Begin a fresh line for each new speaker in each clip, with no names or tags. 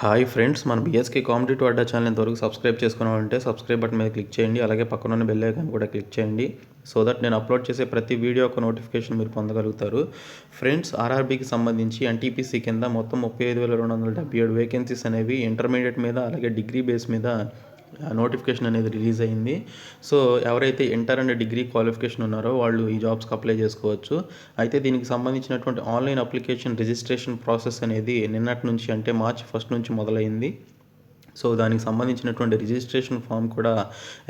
Hi friends, మన BSK competitive అడ్డా channel ఇంతవరకు subscribe చేసుకున్నామంటే సబ్స్క్రైబ్ బటన్ మీద క్లిక్ చేయండి. అలాగే పక్కన ఉన్న బెల్ ఐకాన్ కూడా క్లిక్ చేయండి. సో దట్ నేను అప్లోడ్ చేసే ప్రతి వీడియో ఒక నోటిఫికేషన్ మీరు పొందగలుగుతారు. ఫ్రెండ్స్, ఆర్ఆర్బీకి సంబంధించి ఎన్టీపీసీ కింద మొత్తం 35,277 వేకెన్సీస్ అనేవి ఇంటర్మీడియట్ మీద అలాగే డిగ్రీ బేస్ మీద నోటిఫికేషన్ అనేది రిలీజ్ అయింది. సో ఎవరైతే ఇంటర్ అండ్ డిగ్రీ క్వాలిఫికేషన్ ఉన్నారో వాళ్ళు ఈ జాబ్స్కి అప్లై చేసుకోవచ్చు. అయితే దీనికి సంబంధించినటువంటి ఆన్లైన్ అప్లికేషన్ రిజిస్ట్రేషన్ ప్రాసెస్ అనేది నిన్నటి నుంచి అంటే మార్చి 1 నుంచి మొదలైంది. సో దానికి సంబంధించినటువంటి రిజిస్ట్రేషన్ ఫామ్ కూడా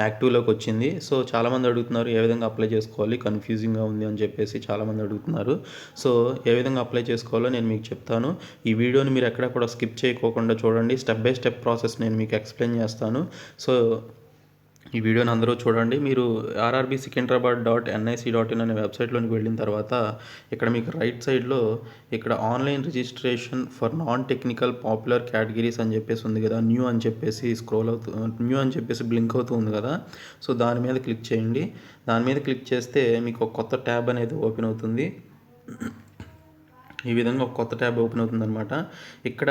యాక్టివ్లోకి వచ్చింది. సో చాలామంది అడుగుతున్నారు ఏ విధంగా అప్లై చేసుకోవాలి, కన్ఫ్యూజింగ్గా ఉంది అని చెప్పేసి చాలామంది అడుగుతున్నారు. సో ఏ విధంగా అప్లై చేసుకోవాలో నేను మీకు చెప్తాను. ఈ వీడియోని మీరు ఎక్కడ కూడా స్కిప్ చేయకోకుండా చూడండి. స్టెప్ బై స్టెప్ ప్రాసెస్ నేను మీకు ఎక్స్ప్లెయిన్ చేస్తాను. సో ఈ వీడియోని అందరూ చూడండి. మీరు rrbsikandrabad.nic.in అనే వెబ్సైట్లోనికి వెళ్ళిన తర్వాత ఇక్కడ మీకు రైట్ సైడ్లో ఇక్కడ online registration for non technical popular categories అని చెప్పేసి ఉంది కదా, న్యూ అని చెప్పేసి స్క్రోల్ అవుతూ న్యూ అని చెప్పేసి బ్లింక్ అవుతూ ఉంది కదా. సో దాని మీద క్లిక్ చేయండి. దాని మీద క్లిక్ చేస్తే మీకు ఒక కొత్త ట్యాబ్ అనేది ఓపెన్ అవుతుంది. ఈ విధంగా ఒక కొత్త ట్యాబ్ ఓపెన్ అవుతుందన్నమాట. ఇక్కడ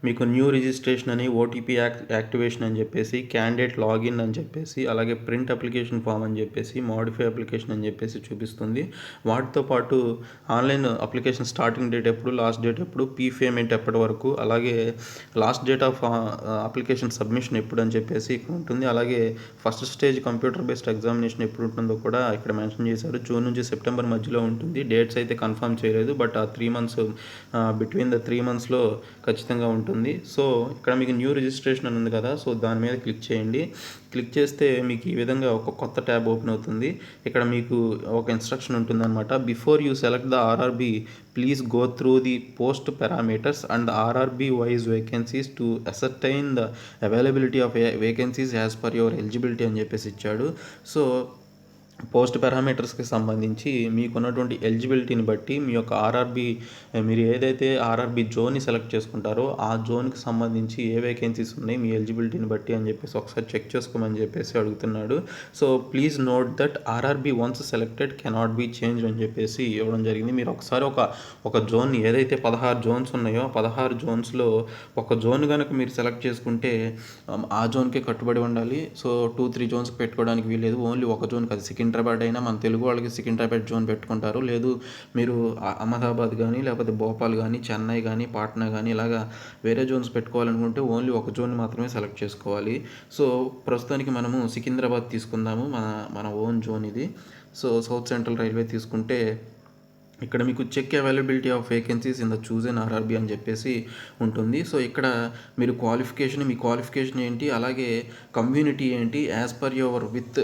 మీకు న్యూ రిజిస్ట్రేషన్ అని, ఓటీపీ యాక్టివేషన్ అని చెప్పేసి, క్యాండిడేట్ లాగిన్ అని చెప్పేసి, అలాగే ప్రింట్ అప్లికేషన్ ఫామ్ అని చెప్పేసి, మాడిఫై అప్లికేషన్ అని చెప్పేసి చూపిస్తుంది. వాటితో పాటు ఆన్లైన్ అప్లికేషన్ స్టార్టింగ్ డేట్ ఎప్పుడు, లాస్ట్ డేట్ ఎప్పుడు, పేమెంట్ ఎప్పటి వరకు, అలాగే last date of application submission ఎప్పుడు అని చెప్పేసి ఇక్కడ ఉంటుంది. అలాగే first stage computer based examination ఎప్పుడు ఉంటుందో కూడా ఇక్కడ మెన్షన్ చేశారు. జూన్ నుంచి సెప్టెంబర్ మధ్యలో ఉంటుంది. డేట్స్ అయితే కన్ఫర్మ్ చేయలేదు, బట్ ఆ 3 months బిట్వీన్ ద 3 monthsలో ఖచ్చితంగా ఉంటుంది. సో ఇక్కడ మీకు న్యూ రిజిస్ట్రేషన్ అని ఉంది కదా, సో దాని మీద క్లిక్ చేయండి. క్లిక్ చేస్తే మీకు ఈ విధంగా ఒక కొత్త ట్యాబ్ ఓపెన్ అవుతుంది. ఇక్కడ మీకు ఒక ఇన్స్ట్రక్షన్ ఉంటుందన్నమాట. Before you select the RRB, please go through the post parameters and RRB wise vacancies to ascertain the availability of vacancies as per your eligibility అని చెప్పేసి ఇచ్చాడు. సో పోస్ట్ పారామీటర్స్కి సంబంధించి మీకున్నటువంటి ఎలిజిబిలిటీని బట్టి మీ యొక్క ఆర్ఆర్బీ, మీరు ఏదైతే ఆర్ఆర్బీ జోన్ని సెలెక్ట్ చేసుకుంటారో ఆ జోన్కి సంబంధించి ఏ వేకెన్సీస్ ఉన్నాయి మీ ఎలిజిబిలిటీని బట్టి అని చెప్పేసి ఒకసారి చెక్ చేసుకోమని చెప్పేసి అడుగుతున్నాడు. So please note that RRB once selected cannot be change అని చెప్పేసి ఇవ్వడం జరిగింది. మీరు ఒకసారి ఒక జోన్ ఏదైతే 16 జోన్స్ ఉన్నాయో 16 జోన్స్లో ఒక జోన్ కనుక మీరు సెలెక్ట్ చేసుకుంటే ఆ జోన్కే కట్టుబడి ఉండాలి. సో 2-3 జోన్స్కి పెట్టుకోవడానికి వీలేదు. ఓన్లీ ఒక జోన్ కాదు. సికింద్రాబాద్ అయినా మన తెలుగు వాళ్ళకి సికింద్రాబాద్ జోన్ పెట్టుకుంటారు. లేదు మీరు అహ్మదాబాద్ కానీ లేకపోతే భోపాల్ కానీ చెన్నై కానీ పాట్నా కానీ ఇలాగా వేరే జోన్స్ పెట్టుకోవాలనుకుంటే ఓన్లీ ఒక జోన్ మాత్రమే సెలెక్ట్ చేసుకోవాలి. సో ప్రస్తుతానికి మనము సికింద్రాబాద్ తీసుకుందాము, మన ఓన్ జోన్ ఇది. సో సౌత్ సెంట్రల్ రైల్వే తీసుకుంటే ఇక్కడ మీకు check availability of vacancies in the chosen RRB అని చెప్పేసి ఉంటుంది. సో ఇక్కడ మీరు మీ క్వాలిఫికేషన్ ఏంటి, అలాగే కమ్యూనిటీ ఏంటి, as per your with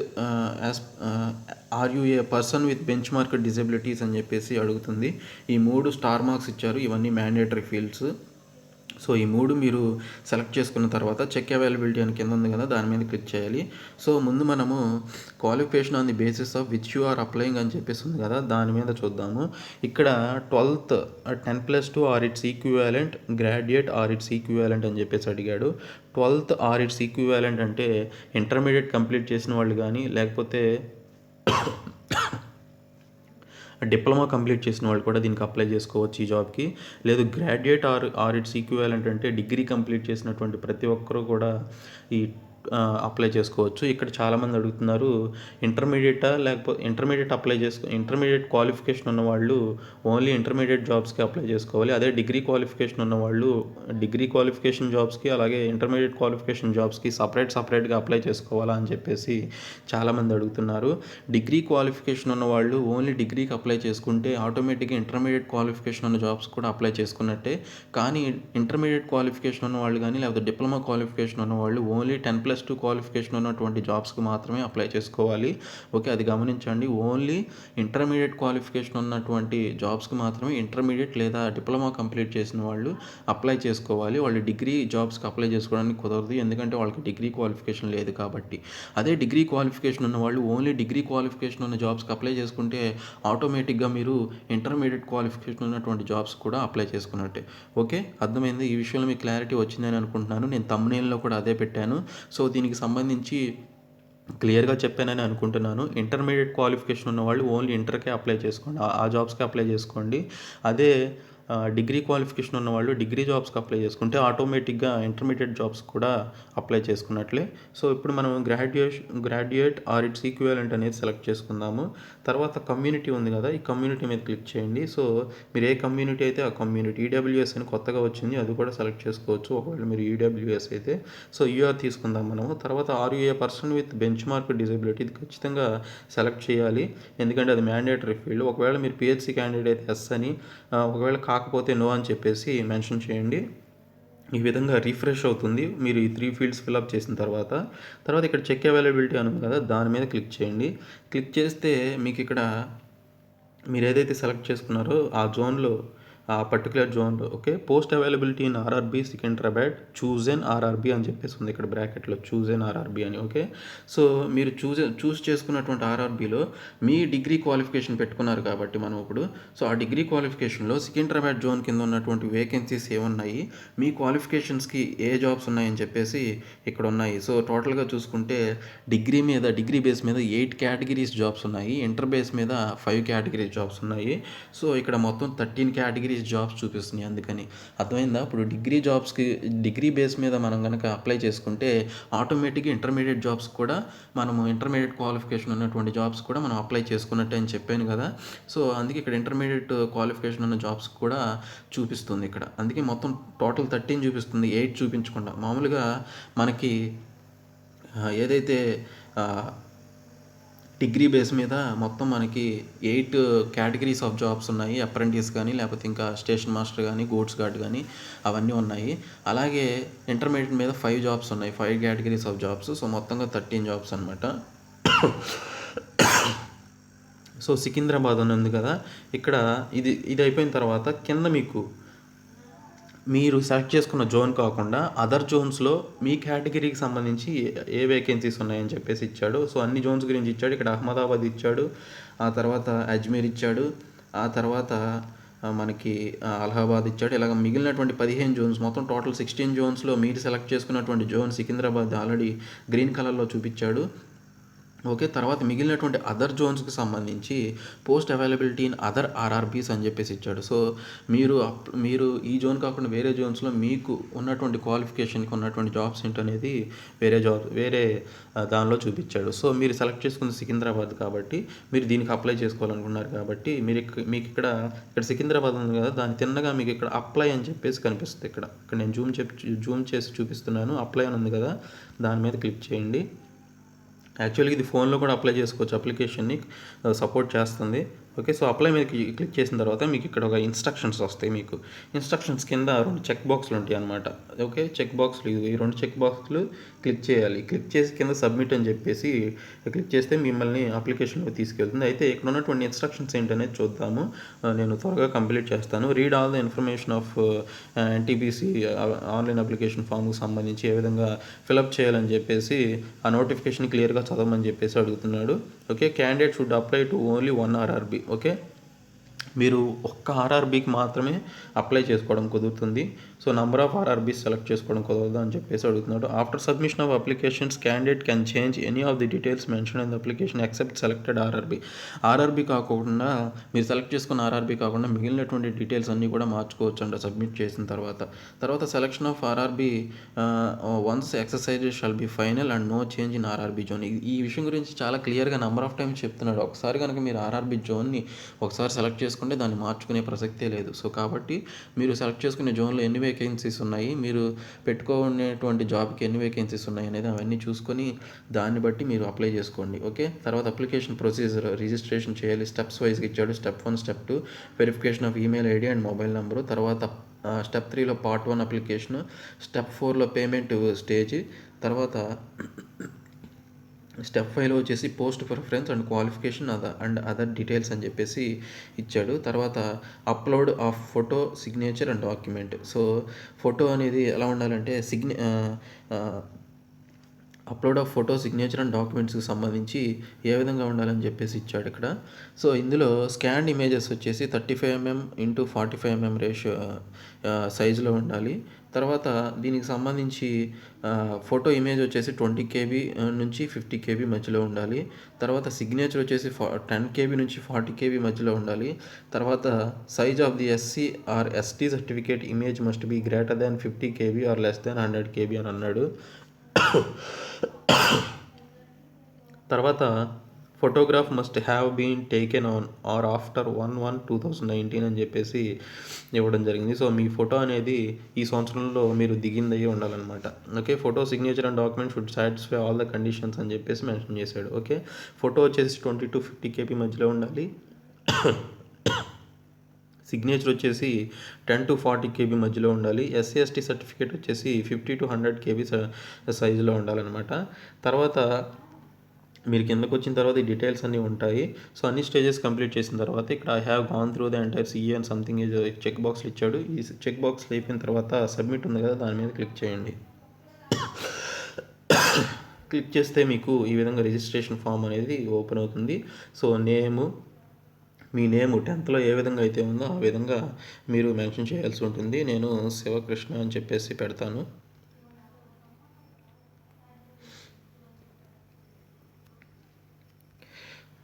are you a person with benchmark disabilities అని చెప్పేసి అడుగుతుంది. ఈ 3 స్టార్ మార్క్స్ ఇచ్చారు. ఇవన్నీ మ్యాండేటరీ ఫీల్డ్స్. సో ఈ 3 మీరు సెలెక్ట్ చేసుకున్న తర్వాత చెక్ అవైలబిలిటీ అని కింద ఉంది కదా, దాని మీద క్లిక్ చేయాలి. సో ముందు మనము qualification on the basis of which you are applying అని చెప్పేసి ఉంది కదా, దాని మీద చూద్దాము. ఇక్కడ 12th 10+2 or its equivalent, graduate or its equivalent అని చెప్పేసి అడిగాడు. 12th ఆర్ ఇట్స్ ఈక్వివాలెంట్ అంటే ఇంటర్మీడియట్ కంప్లీట్ చేసిన వాళ్ళు కానీ లేకపోతే డిప్లొమా కంప్లీట్ చేసిన వాళ్ళు కూడా దీనికి అప్లై చేసుకోవచ్చు ఈ జాబ్కి. లేదు గ్రాడ్యుయేట్ ఆర్ ఇట్స్ ఈక్వివాలెంట్ అంటే డిగ్రీ కంప్లీట్ చేసినటువంటి ప్రతి ఒక్కరూ కూడా ఈ అప్లై చేసుకోవచ్చు. ఇక్కడ చాలామంది అడుగుతున్నారు లేకపోతే ఇంటర్మీడియట్ క్వాలిఫికేషన్ ఉన్న వాళ్ళు ఓన్లీ ఇంటర్మీడియట్ జాబ్స్కి అప్లై చేసుకోవాలి. అదే డిగ్రీ క్వాలిఫికేషన్ ఉన్న వాళ్ళు డిగ్రీ క్వాలిఫికేషన్ జాబ్స్కి అలాగే ఇంటర్మీడియట్ క్వాలిఫికేషన్ జాబ్స్కి సపరేట్గా అప్లై చేసుకోవాలా అని చెప్పేసి చాలామంది అడుగుతున్నారు. డిగ్రీ క్వాలిఫికేషన్ ఉన్న వాళ్ళు ఓన్లీ డిగ్రీకి అప్లై చేసుకుంటే ఆటోమేటిక్గా ఇంటర్మీడియట్ క్వాలిఫికేషన్ ఉన్న జాబ్స్ కూడా అప్లై చేసుకున్నట్టే. కానీ ఇంటర్మీడియట్ క్వాలిఫికేషన్ ఉన్న వాళ్ళు కానీ లేకపోతే డిప్లొమా క్వాలిఫికేషన్ ఉన్న వాళ్ళు ఓన్లీ 10+2 క్వాలిఫికేషన్ ఉన్నటువంటి జాబ్స్కి మాత్రమే అప్లై చేసుకోవాలి. ఓకే, అది గమనించండి. ఓన్లీ ఇంటర్మీడియట్ క్వాలిఫికేషన్ ఉన్నటువంటి జాబ్స్కి మాత్రమే ఇంటర్మీడియట్ లేదా డిప్లొమా కంప్లీట్ చేసిన వాళ్ళు అప్లై చేసుకోవాలి. వాళ్ళు డిగ్రీ జాబ్స్కి అప్లై చేసుకోవడానికి కుదరదు, ఎందుకంటే వాళ్ళకి డిగ్రీ క్వాలిఫికేషన్ లేదు కాబట్టి. అదే డిగ్రీ క్వాలిఫికేషన్ ఉన్న వాళ్ళు ఓన్లీ డిగ్రీ క్వాలిఫికేషన్ ఉన్న జాబ్స్కి అప్లై చేసుకుంటే ఆటోమేటిక్గా మీరు ఇంటర్మీడియట్ క్వాలిఫికేషన్ ఉన్నటువంటి జాబ్స్ కూడా అప్లై చేసుకున్నట్టే. ఓకే, అర్థమైంది. ఈ విషయంలో మీకు క్లారిటీ వచ్చిందని అనుకుంటున్నాను. నేను థంబ్నెయిల్లో కూడా అదే పెట్టాను. సో దీనికి సంబంధించి క్లియర్గా చెప్పానని అనుకుంటున్నాను. ఇంటర్మీడియట్ క్వాలిఫికేషన్ ఉన్న వాళ్ళు ఓన్లీ ఇంటర్కే అప్లై చేసుకోండి, ఆ జాబ్స్కి అప్లై చేసుకోండి. అదే డిగ్రీ క్వాలిఫికేషన్ ఉన్నవాళ్ళు డిగ్రీ జాబ్స్కి అప్లై చేసుకుంటే ఆటోమేటిక్గా ఇంటర్మీడియట్ జాబ్స్ కూడా అప్లై చేసుకున్నట్లే. సో ఇప్పుడు మనం గ్రాడ్యుయేట్ ఆర్ ఇట్స్ ఈక్వివలెంట్ అనేది సెలెక్ట్ చేసుకుందాము. తర్వాత కమ్యూనిటీ ఉంది కదా, ఈ కమ్యూనిటీ మీద క్లిక్ చేయండి. సో మీరు ఏ కమ్యూనిటీ అయితే ఆ కమ్యూనిటీ, ఈడబ్ల్యూఎస్ అని కొత్తగా వచ్చింది, అది కూడా సెలెక్ట్ చేసుకోవచ్చు ఒకవేళ మీరు ఈడబ్ల్యూఎస్ అయితే. సో యూఆర్ తీసుకుందాం మనము. తర్వాత are you a person with benchmark disability, ఇది ఖచ్చితంగా సెలెక్ట్ చేయాలి, ఎందుకంటే అది మ్యాండేటరీ ఫీల్డ్. ఒకవేళ మీరు పిహెచ్సి క్యాండిడేట్ అయితే ఎస్ అని, ఒకవేళ కాకపోతే నో అని చెప్పేసి మెన్షన్ చేయండి. ఈ విధంగా రిఫ్రెష్ అవుతుంది మీరు ఈ 3 ఫీల్డ్స్ ఫిల్అప్ చేసిన తర్వాత. ఇక్కడ చెక్ అవైలబిలిటీ అని ఉంది కదా, దాని మీద క్లిక్ చేయండి. క్లిక్ చేస్తే మీకు ఇక్కడ మీరు ఏదైతే సెలెక్ట్ చేసుకున్నారో ఆ జోన్లో, ఆ పర్టికులర్ జోన్లో okay, post availability in RRB Secunderabad choose an RRB అని చెప్పేసి ఉంది ఇక్కడ బ్రాకెట్లో, చూజ్ ఎన్ ఆర్ఆర్బీ అని. ఓకే, సో మీరు చూస్ చేసుకున్నటువంటి ఆర్ఆర్బీలో మీ డిగ్రీ క్వాలిఫికేషన్ పెట్టుకున్నారు కాబట్టి మనం ఇప్పుడు, సో ఆ డిగ్రీ క్వాలిఫికేషన్లో సికింద్రాబాద్ జోన్ కింద ఉన్నటువంటి వేకెన్సీస్ ఏమున్నాయి, మీ క్వాలిఫికేషన్స్కి ఏ జాబ్స్ ఉన్నాయని చెప్పేసి ఇక్కడ ఉన్నాయి. సో టోటల్గా చూసుకుంటే డిగ్రీ బేస్ మీద 8 కేటగిరీస్ జాబ్స్ ఉన్నాయి, ఇంటర్ బేస్ మీద 5 కేటగిరీస్ జాబ్స్ ఉన్నాయి. సో ఇక్కడ మొత్తం 13 కేటగిరీస్ జాబ్స్ చూపిస్తున్నాయి. అందుకని అర్థమైందా? ఇప్పుడు డిగ్రీ బేస్ మీద మనం కనుక అప్లై చేసుకుంటే ఆటోమేటిక్గా ఇంటర్మీడియట్ జాబ్స్ కూడా మనము, ఇంటర్మీడియట్ క్వాలిఫికేషన్ ఉన్నటువంటి జాబ్స్ కూడా మనం అప్లై చేసుకున్నట్టే అని చెప్పాను కదా. సో అందుకే ఇక్కడ ఇంటర్మీడియట్ క్వాలిఫికేషన్ ఉన్న జాబ్స్ కూడా చూపిస్తుంది ఇక్కడ. అందుకే మొత్తం టోటల్ 13 చూపిస్తుంది, 8 చూపించకుండా. మామూలుగా మనకి ఏదైతే డిగ్రీ బేస్ మీద మొత్తం మనకి 8 కేటగిరీస్ ఆఫ్ జాబ్స్ ఉన్నాయి. అప్రెంటిస్ కానీ, లేకపోతే ఇంకా స్టేషన్ మాస్టర్ కానీ, గూడ్స్ గార్డ్ కానీ, అవన్నీ ఉన్నాయి. అలాగే ఇంటర్మీడియట్ మీద 5 జాబ్స్ ఉన్నాయి, 5 కేటగిరీస్ ఆఫ్ జాబ్స్. సో మొత్తంగా 13 జాబ్స్ అనమాట. సో సికింద్రాబాద్ అని ఉంది కదా, ఇక్కడ ఇది అయిపోయిన తర్వాత కింద మీకు మీరు సెలెక్ట్ చేసుకున్న జోన్ కాకుండా అదర్ జోన్స్లో మీ కేటగిరీకి సంబంధించి ఏ వేకెన్సీస్ ఉన్నాయని చెప్పేసి ఇచ్చాడు. సో అన్ని జోన్స్ గురించి ఇచ్చాడు. ఇక్కడ అహ్మదాబాద్ ఇచ్చాడు, ఆ తర్వాత అజ్మీర్ ఇచ్చాడు, ఆ తర్వాత మనకి అలహాబాద్ ఇచ్చాడు. ఇలాగ మిగిలినటువంటి 15 జోన్స్, మొత్తం టోటల్ 16 జోన్స్లో మీరు సెలెక్ట్ చేసుకున్నటువంటి జోన్ సికింద్రాబాద్ ఆల్రెడీ గ్రీన్ కలర్లో చూపించాడు. ఓకే, తర్వాత మిగిలినటువంటి అదర్ జోన్స్కి సంబంధించి post availability in other RRBs అని చెప్పేసి ఇచ్చాడు. సో మీరు ఈ జోన్ కాకుండా వేరే జోన్స్లో మీకు ఉన్నటువంటి క్వాలిఫికేషన్కి ఉన్నటువంటి జాబ్స్ ఏంటనేది వేరే దానిలో చూపించాడు. సో మీరు సెలెక్ట్ చేసుకున్న సికింద్రాబాద్ కాబట్టి మీరు దీనికి అప్లై చేసుకోవాలనుకున్నారు కాబట్టి మీకు ఇక్కడ సికింద్రాబాద్ ఉంది కదా, దాని తిన్నగా మీకు ఇక్కడ అప్లై అని చెప్పేసి కనిపిస్తుంది. ఇక్కడ నేను జూమ్ చేసి చూపిస్తున్నాను. అప్లై అని ఉంది కదా, దాని మీద క్లిక్ చేయండి. యాక్చువల్గా ఇది ఫోన్లో కూడా అప్లై చేసుకోవచ్చు, అప్లికేషన్ని సపోర్ట్ చేస్తుంది. ఓకే, సో అప్లై మీద క్లిక్ చేసిన తర్వాత మీకు ఇక్కడ ఒక ఇన్స్ట్రక్షన్స్ వస్తాయి. మీకు ఇన్స్ట్రక్షన్స్ కింద 2 చెక్ బాక్స్లు ఉంటాయి అనమాట. ఓకే, చెక్ బాక్స్లు, ఈ 2 చెక్ బాక్స్లు క్లిక్ చేయాలి. క్లిక్ చేసి కింద సబ్మిట్ అని చెప్పేసి క్లిక్ చేస్తే మిమ్మల్ని అప్లికేషన్లో తీసుకెళ్తుంది. అయితే ఇక్కడ ఉన్నటువంటి ఇన్స్ట్రక్షన్స్ ఏంటనేది చూద్దాము. నేను త్వరగా కంప్లీట్ చేస్తాను. Read all the information of NTPC online application ఫామ్కి సంబంధించి ఏ విధంగా ఫిలప్ చేయాలని చెప్పేసి ఆ నోటిఫికేషన్ క్లియర్గా చదవమని చెప్పేసి అడుగుతున్నాడు. Okay, candidate should apply to only 1 RRB. Okay, మీరు ఒక్క ఆర్ఆర్బీకి మాత్రమే అప్లై చేసుకోవడం కుదురుతుంది. So number of RRBs select చేసుకోవడం కుదరదు అని చెప్పేసి అడుగుతున్నాడు. After submission of applications candidate can change any of the details mention in the application except selected RRB కాకుండా, మీరు సెలెక్ట్ చేసుకున్న ఆర్ఆర్బీ కాకుండా మిగిలినటువంటి డీటెయిల్స్ అన్నీ కూడా మార్చుకోవచ్చు అంట సబ్మిట్ చేసిన తర్వాత selection of RRB once exercises shall be final and no change in RRB zone. ఈ విషయం గురించి చాలా క్లియర్గా నెంబర్ ఆఫ్ టైమ్స్ చెప్తున్నాడు. ఒకసారి కనుక మీరు ఆర్ఆర్బీ జోన్ని ఒకసారి సెలెక్ట్ చేసుకుంటే దాన్ని మార్చుకునే ప్రసక్తే లేదు. సో కాబట్టి మీరు సెలెక్ట్ చేసుకునే జోన్లో ఎన్ని వేకెన్సీస్ ఉన్నాయి, మీరు పెట్టుకునేటువంటి జాబ్కి ఎన్ని వేకెన్సీస్ ఉన్నాయి అనేది అవన్నీ చూసుకొని దాన్ని బట్టి మీరు అప్లై చేసుకోండి. ఓకే, తర్వాత అప్లికేషన్ ప్రొసీజర్, రిజిస్ట్రేషన్ చేయాలి. స్టెప్స్ వైజ్గా ఇచ్చాడు. Step 1, step 2 verification of email ID and mobile number. తర్వాత స్టెప్ 3లో పార్ట్ 1 అప్లికేషను, స్టెప్ 4లో పేమెంట్ స్టేజ్, తర్వాత స్టెప్ 5లో వచ్చేసి post preference and qualification and other details అని చెప్పేసి ఇచ్చాడు. తర్వాత upload of photo, signature and document. So photo అనేది ఎలా ఉండాలంటే upload of photo signature and డాక్యుమెంట్స్కి సంబంధించి ఏ విధంగా ఉండాలని చెప్పేసి ఇచ్చాడు ఇక్కడ. సో ఇందులో స్కాన్ ఇమేజెస్ వచ్చేసి 35mm ఇంటూ 45mm రేషియో సైజులో ఉండాలి. తర్వాత దీనికి సంబంధించి ఫోటో ఇమేజ్ వచ్చేసి 20 KB నుంచి 50 KB మధ్యలో ఉండాలి. తర్వాత సిగ్నేచర్ వచ్చేసి 10 KB నుంచి 40 KB మధ్యలో ఉండాలి. తర్వాత size of the SC or ST certificate image must be greater than 50 KB or less than 100 KB అని అన్నాడు. తర్వాత photograph must have been taken on or after 1/1/2019 అని చెప్పేసి ఇవ్వడం జరిగింది. సో మీ ఫోటో అనేది ఈ సంవత్సరంలో మీరు దిగిందయ్యి ఉండాలన్నమాట. Okay, photo signature and document should satisfy all the conditions అని చెప్పేసి మెన్షన్ చేశాడు. ఓకే, ఫోటో వచ్చేసి 20 to 50 KB మధ్యలో ఉండాలి. సిగ్నేచర్ వచ్చేసి 10 to 40 KB మధ్యలో ఉండాలి. SC ST సర్టిఫికేట్ వచ్చేసి 50 to 100 KB సైజులో ఉండాలన్నమాట. తర్వాత మీరు కిందకు వచ్చిన తర్వాత ఈ డీటెయిల్స్ అన్నీ ఉంటాయి. సో అన్ని స్టేజెస్ కంప్లీట్ చేసిన తర్వాత ఇక్కడ I have gone through the entire CA and something age check బాక్స్లు ఇచ్చాడు. ఈ చెక్ బాక్స్లు అయిపోయిన తర్వాత సబ్మిట్ ఉంది కదా, దాని మీద క్లిక్ చేయండి. క్లిక్ చేస్తే మీకు ఈ విధంగా రిజిస్ట్రేషన్ ఫామ్ అనేది ఓపెన్ అవుతుంది. సో మీ నేము 10th ఏ విధంగా అయితే ఉందో ఆ విధంగా మీరు మెన్షన్ చేయాల్సి ఉంటుంది. నేను శివకృష్ణ అని చెప్పేసి పెడతాను.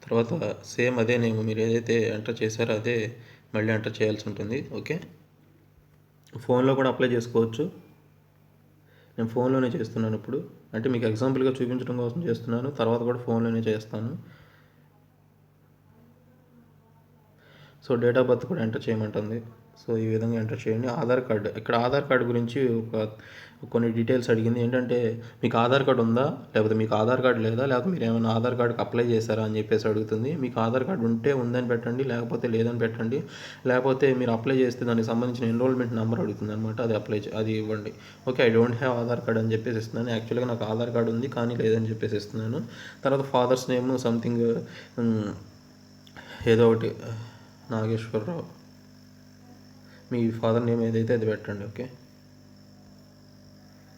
తర్వాత సేమ్ అదే నేమ్ మీరు ఏదైతే ఎంటర్ చేశారో అదే మళ్ళీ ఎంటర్ చేయాల్సి ఉంటుంది. ఓకే, ఫోన్లో కూడా అప్లై చేసుకోవచ్చు. నేను ఫోన్లోనే చేస్తున్నాను ఇప్పుడు, అంటే మీకు ఎగ్జాంపుల్గా చూపించడం కోసం చేస్తున్నాను. తర్వాత కూడా ఫోన్లోనే చేస్తాను. సో డేట్ ఆఫ్ బర్త్ కూడా ఎంటర్ చేయమంటుంది. సో ఈ విధంగా ఎంటర్ చేయండి. ఆధార్ కార్డు, ఇక్కడ ఆధార్ కార్డు గురించి కొన్ని డీటెయిల్స్ అడిగింది. ఏంటంటే మీకు ఆధార్ కార్డు ఉందా, లేకపోతే మీకు ఆధార్ కార్డు లేదా, లేకపోతే మీరు ఏమైనా ఆధార్ కార్డుకి అప్లై చేశారా అని చెప్పేసి అడుగుతుంది. మీకు ఆధార్ కార్డు ఉంటే ఉందని పెట్టండి, లేకపోతే లేదని పెట్టండి. లేకపోతే మీరు అప్లై చేస్తే దానికి సంబంధించిన ఎన్రోల్మెంట్ నెంబర్ అడుగుతుంది అనమాట, అది ఇవ్వండి. Okay, I don't have Aadhaar card అని చెప్పేసి ఇస్తున్నాను. యాక్చువల్గా నాకు ఆధార్ కార్డు ఉంది కానీ లేదని చెప్పేసి ఇస్తున్నాను. తర్వాత ఫాదర్స్ నేమ్ సంథింగ్ ఏదో ఒకటి నాగేశ్వరరావు, మీ ఫాదర్ నేమ్ ఏదైతే అది పెట్టండి. ఓకే,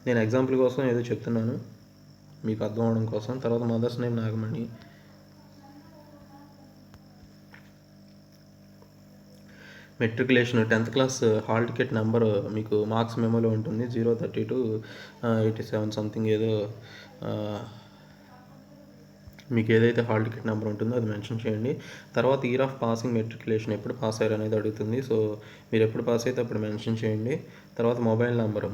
నేను ఎగ్జాంపుల్ కోసం ఏదో చెప్తున్నాను మీకు అర్థం అవడం కోసం. తర్వాత mother's name Nagamani. Matriculation 10th class hall ticket number మీకు మార్క్స్ మెమోలో ఉంటుంది. 032 87 సంథింగ్ ఏదో మీకు ఏదైతే హాల్ టికెట్ నెంబర్ ఉంటుందో అది మెన్షన్ చేయండి. తర్వాత ఇయర్ ఆఫ్ పాసింగ్ మెట్రికులేషన్ ఎప్పుడు పాస్ అయ్యారు అనేది అడుగుతుంది. సో మీరు ఎప్పుడు పాస్ అయితే అప్పుడు మెన్షన్ చేయండి. తర్వాత మొబైల్ నెంబర్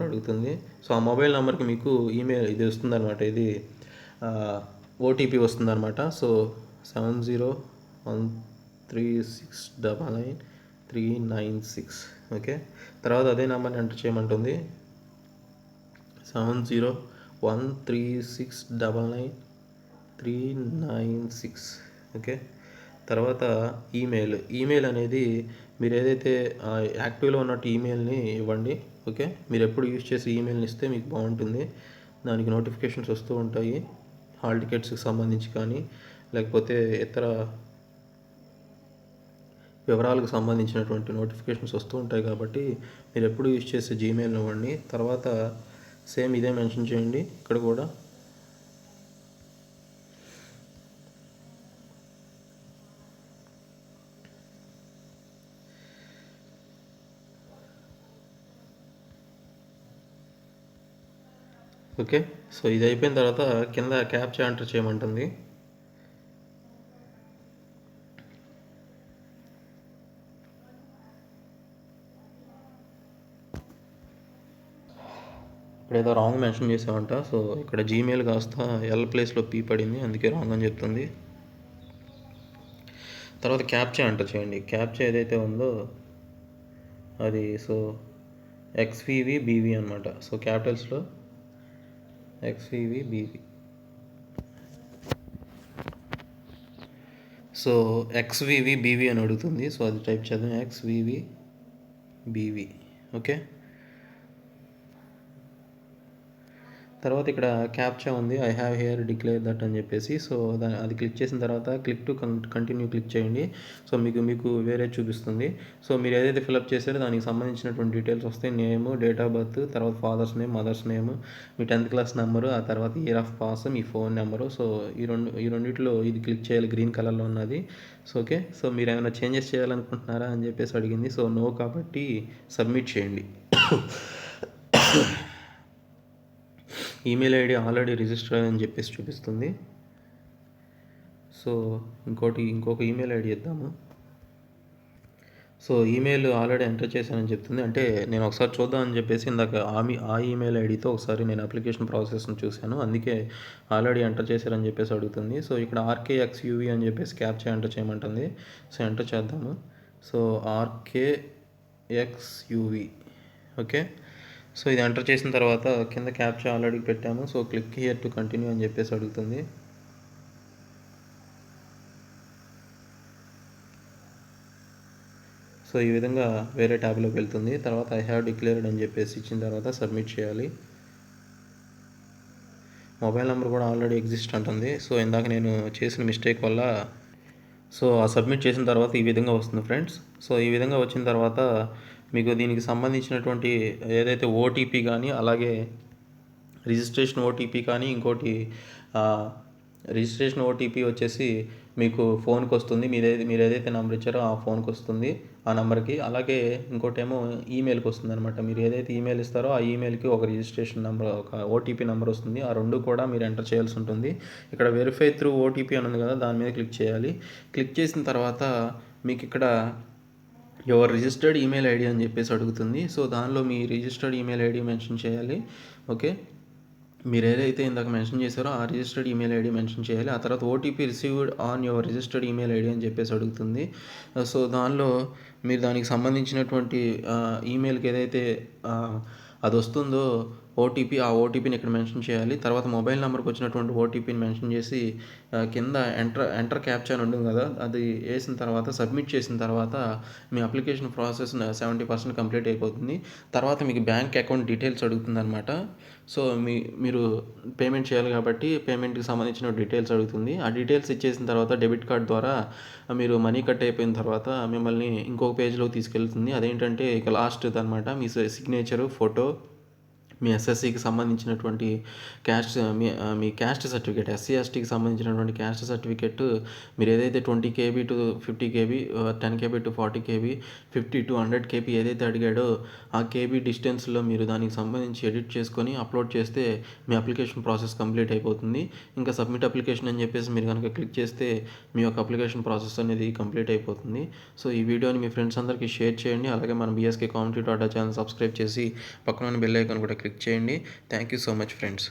అడుగుతుంది. సో ఆ మొబైల్ నెంబర్కి మీకు ఈమెయిల్ ఇది వస్తుందన్నమాట, ఇది OTP వస్తుందన్నమాట. సో 7013699396. ఓకే, తర్వాత అదే నెంబర్ని ఎంటర్ చేయమంటుంది. 7013699396. ఓకే, తర్వాత ఈమెయిల్ అనేది మీరు ఏదైతే యాక్టివ్లో ఉన్నట్టు ఈమెయిల్ని ఇవ్వండి. ఓకే, మీరు ఎప్పుడు యూజ్ చేసి ఈమెయిల్ని ఇస్తే మీకు బాగుంటుంది. దానికి నోటిఫికేషన్స్ వస్తూ ఉంటాయి, హాల్ టికెట్స్కి సంబంధించి కానీ లేకపోతే ఇతర వివరాలకు సంబంధించినటువంటి నోటిఫికేషన్స్ వస్తూ ఉంటాయి. కాబట్టి మీరు ఎప్పుడు యూజ్ చేసే జీమెయిల్ని ఇవ్వండి. తర్వాత సేమ్ ఇదే మెన్షన్ చేయండి ఇక్కడ కూడా. ఓకే, సో ఇది అయిపోయిన తర్వాత కింద క్యాప్చా ఎంటర్ చేయమంటుంది. ఇక్కడ ఏదో రాంగ్ మెన్షన్ చేసామంట. సో ఇక్కడ జీమెయిల్ కాస్త ఎల్ ప్లేస్లో పీ పడింది, అందుకే రాంగ్ అని చెప్తుంది. తర్వాత క్యాప్చా ఎంటర్ చేయండి. క్యాప్చా ఏదైతే ఉందో అది సో XVVBV అనమాట. సో క్యాపిటల్స్లో XVVBV. సో XVVBV అని అడుగుతుంది. సో అది టైప్ చేద్దాం, XVVBV. ఓకే, తర్వాత ఇక్కడ క్యాప్చా ఉంది. I have here declare that అని చెప్పేసి. సో అది క్లిక్ చేసిన తర్వాత క్లిక్ టు కంటిన్యూ క్లిక్ చేయండి. సో మీకు వేరే చూపిస్తుంది. సో మీరు ఏదైతే ఫిలప్ చేశారో దానికి సంబంధించినటువంటి డీటెయిల్స్ వస్తాయి. నేము, డేట్ ఆఫ్ బర్త్, తర్వాత ఫాదర్స్ నేమ్, మదర్స్ నేమ్, మీ 10th క్లాస్ నెంబరు, ఆ తర్వాత year of pass, me phone number. So ఈ రెండిట్లో ఇది క్లిక్ చేయాలి, గ్రీన్ కలర్లో ఉన్నది. So okay. సో మీరు ఏమైనా చేంజెస్ చేయాలనుకుంటున్నారా అని చెప్పేసి అడిగింది. సో నో కాబట్టి సబ్మిట్ చేయండి. ఈమెయిల్ ఐడి ఆల్రెడీ రిజిస్టర్ అని చెప్పేసి చూపిస్తుంది. సో ఇంకొక ఈమెయిల్ ఐడి ఇద్దాము. సో ఈమెయిల్ ఆల్రెడీ ఎంటర్ చేశానని చెప్తుంది. అంటే నేను ఒకసారి చూద్దామని చెప్పేసి ఇందాక ఆ ఈమెయిల్ ఐడితో ఒకసారి నేను అప్లికేషన్ ప్రాసెస్ని చూశాను. అందుకే ఆల్రెడీ ఎంటర్ చేశారని చెప్పేసి అడుగుతుంది. సో ఇక్కడ RKXUV అని చెప్పేసి క్యాప్చా ఎంటర్ చేయమంటుంది. సో ఎంటర్ చేద్దాము. So RKXUV okay. సో ఇది ఎంటర్ చేసిన తర్వాత కింద క్యాప్చా ఆల్రెడీ పెట్టాము. So click here to continue అని చెప్పేసి అడుగుతుంది. సో ఈ విధంగా వేరే ట్యాబ్లోకి వెళ్తుంది. తర్వాత ఐ హ్యావ్ డిక్లేర్డ్ అని చెప్పేసి ఇచ్చిన తర్వాత సబ్మిట్ చేయాలి. మొబైల్ నెంబర్ కూడా ఆల్రెడీ ఎగ్జిస్ట్ అంటుంది. సో ఇందాక నేను చేసిన మిస్టేక్ వల్ల సో ఆ సబ్మిట్ చేసిన తర్వాత ఈ విధంగా వస్తుంది ఫ్రెండ్స్. సో ఈ విధంగా వచ్చిన తర్వాత మీకు దీనికి సంబంధించినటువంటి ఏదైతే ఓటీపీ కానీ, అలాగే రిజిస్ట్రేషన్ ఓటీపీ కానీ, ఇంకోటి రిజిస్ట్రేషన్ ఓటీపీ వచ్చేసి మీకు ఫోన్కి వస్తుంది. మీరు ఏదైతే నెంబర్ ఇచ్చారో ఆ ఫోన్కి వస్తుంది, ఆ నెంబర్కి. అలాగే ఇంకోటేమో ఈమెయిల్కి వస్తుంది అనమాట. మీరు ఏదైతే ఈమెయిల్ ఇస్తారో ఆ ఈమెయిల్కి ఒక రిజిస్ట్రేషన్ నెంబర్, ఒక ఓటీపీ నెంబర్ వస్తుంది. ఆ రెండు కూడా మీరు ఎంటర్ చేయాల్సి ఉంటుంది. ఇక్కడ వెరిఫై త్రూ ఓటీపీ అని ఉంది కదా, దాని మీద క్లిక్ చేయాలి. క్లిక్ చేసిన తర్వాత మీకు ఇక్కడ యువర్ రిజిస్టర్డ్ ఈమెయిల్ ఐడి అని చెప్పేసి అడుగుతుంది. సో దానిలో మీ రిజిస్టర్డ్ ఈమెయిల్ ఐడి మెన్షన్ చేయాలి. ఓకే. మీరు ఏదైతే ఇందాక మెన్షన్ చేశారో ఆ రిజిస్టర్డ్ ఈమెయిల్ ఐడి మెన్షన్ చేయాలి. ఆ తర్వాత OTP received on your registered email ID అని చెప్పేసి అడుగుతుంది. సో దానిలో మీరు దానికి సంబంధించినటువంటి ఈమెయిల్కి ఏదైతే అది వస్తుందో ఓటీపీ, ఆ ఓటీపీని ఇక్కడ మెన్షన్ చేయాలి. తర్వాత మొబైల్ నెంబర్కి వచ్చినటువంటి ఓటీపీని మెన్షన్ చేసి కింద ఎంటర్ క్యాప్చా అని ఉంటుంది కదా, అది వేసిన తర్వాత సబ్మిట్ చేసిన తర్వాత మీ అప్లికేషన్ ప్రాసెస్ 70% కంప్లీట్ అయిపోతుంది. తర్వాత మీకు బ్యాంక్ అకౌంట్ డీటెయిల్స్ అడుగుతుంది అనమాట. సో మీరు పేమెంట్ చేయాలి కాబట్టి పేమెంట్కి సంబంధించిన డీటెయిల్స్ అడుగుతుంది. ఆ డీటెయిల్స్ ఇచ్చేసిన తర్వాత డెబిట్ కార్డ్ ద్వారా మీరు మనీ కట్ అయిపోయిన తర్వాత మిమ్మల్ని ఇంకొక పేజ్లోకి తీసుకెళ్తుంది. అదేంటంటే ఇక లాస్ట్ అనమాట, మీ సిగ్నేచరు, ఫోటో, మీ SSCకి సంబంధించినటువంటి మీ క్యాస్ట్ సర్టిఫికేట్, SC STకి సంబంధించినటువంటి క్యాస్ట్ సర్టిఫికేట్, మీరు ఏదైతే 20 KB to 50 KB, 10 KB to 40 KB, 50 to 100 KB ఏదైతే అడిగాడో ఆ KB డిస్టెన్స్లో మీరు దానికి సంబంధించి ఎడిట్ చేసుకొని అప్లోడ్ చేస్తే మీ అప్లికేషన్ ప్రాసెస్ కంప్లీట్ అయిపోతుంది. ఇంకా సబ్మిట్ అప్లికేషన్ అని చెప్పేసి మీరు కనుక క్లిక్ చేస్తే మీ యొక్క అప్లికేషన్ ప్రాసెస్ అనేది కంప్లీట్ అయిపోతుంది. సో ఈ వీడియోని మీ ఫ్రెండ్స్ అందరికీ షేర్ చేయండి. అలాగే మన BSK competitive data channel subscribe చేసి పక్కన బెల్ ఐకాన్ కూడా క్లిక్ చేయండి. Thank you so much friends.